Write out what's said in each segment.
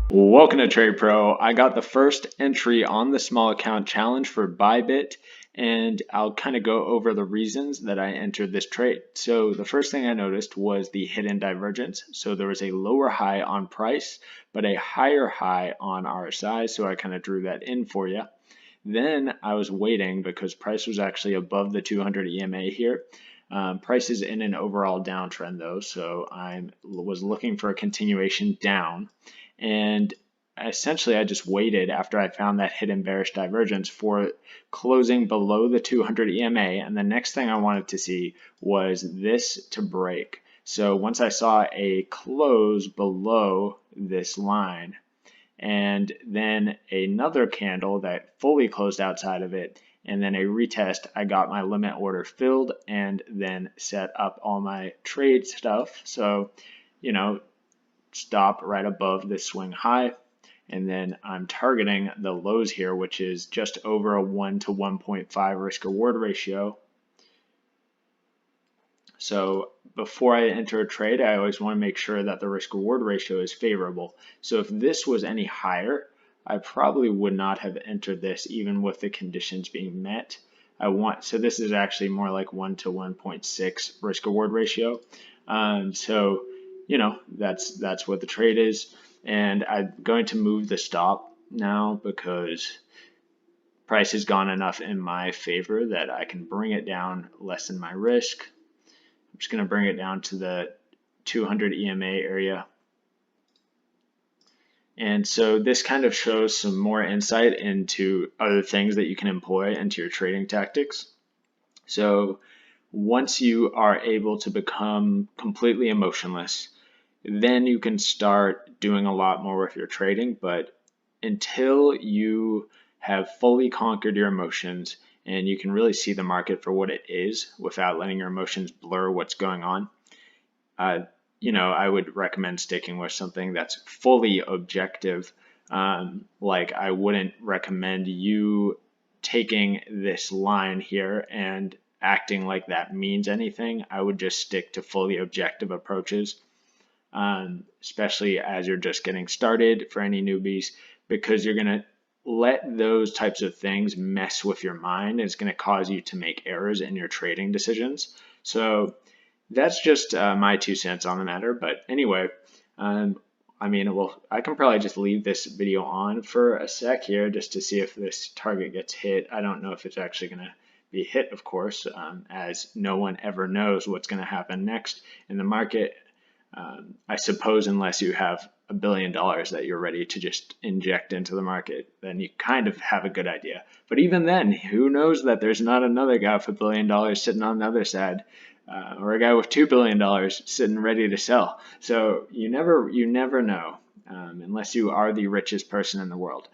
Welcome to Trade Pro. I got the first entry on the small account challenge for Bybit, and I'll kind of go over the reasons that I entered this trade. So the first thing I noticed was the hidden divergence. So there was a lower high on price, but a higher high on RSI. So I kind of drew that in for you. Then I was waiting because price was actually above the 200 EMA here. Price is in an overall downtrend though, so I was looking for a continuation down. And essentially, I just waited after I found that hidden bearish divergence for closing below the 200 EMA. And the next thing I wanted to see was this to break. So once I saw a close below this line, and then another candle that fully closed outside of it, and then a retest, I got my limit order filled and then set up all my trade stuff. So, stop right above this swing high, and then I'm targeting the lows here, which is just over a 1 to 1.5 risk reward ratio. So before I enter a trade, I always want to make sure that the risk reward ratio is favorable. So if this was any higher, I probably would not have entered this even with the conditions being met. So this is actually more like 1 to 1.6 risk reward ratio. That's what the trade is. And I'm going to move the stop now because price has gone enough in my favor that I can bring it down, lessen my risk. I'm just going to bring it down to the 200 EMA area. And so this kind of shows some more insight into other things that you can employ into your trading tactics. So once you are able to become completely emotionless, then you can start doing a lot more with your trading. But until you have fully conquered your emotions and you can really see the market for what it is without letting your emotions blur what's going on, I would recommend sticking with something that's fully objective. Like I wouldn't recommend you taking this line here and acting like that means anything. I would just stick to fully objective approaches, especially as you're just getting started for any newbies, because you're going to let those types of things mess with your mind. It's going to cause you to make errors in your trading decisions. So that's just my 2 cents on the matter. But anyway, I can probably just leave this video on for a sec here just to see if this target gets hit. I don't know if it's actually going to be hit, of course, as no one ever knows what's going to happen next in the market. I suppose unless you have $1 billion that you're ready to just inject into the market, then you kind of have a good idea. But even then, who knows that there's not another guy with $1 billion sitting on the other side, or a guy with $2 billion sitting ready to sell. So you never know, unless you are the richest person in the world.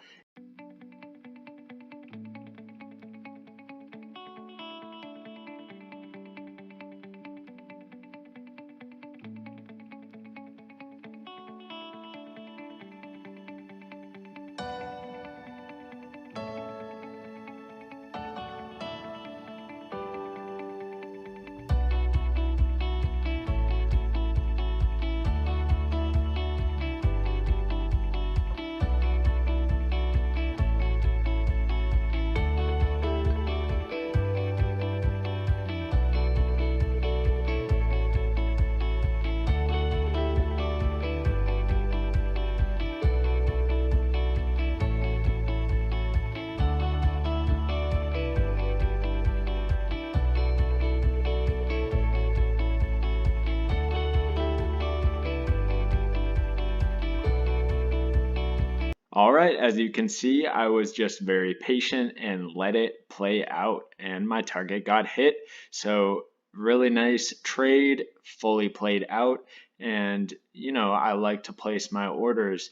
All right, as you can see, I was just very patient and let it play out, and my target got hit. So really nice trade, fully played out. And I like to place my orders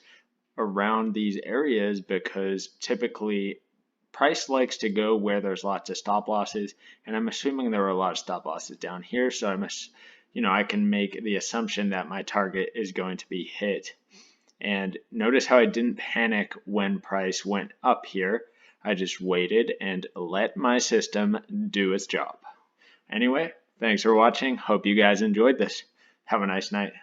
around these areas because typically price likes to go where there's lots of stop losses, and I'm assuming there were a lot of stop losses down here. So I can make the assumption that my target is going to be hit. And notice how I didn't panic when price went up here. I just waited and let my system do its job. Anyway, thanks for watching. Hope you guys enjoyed this. Have a nice night.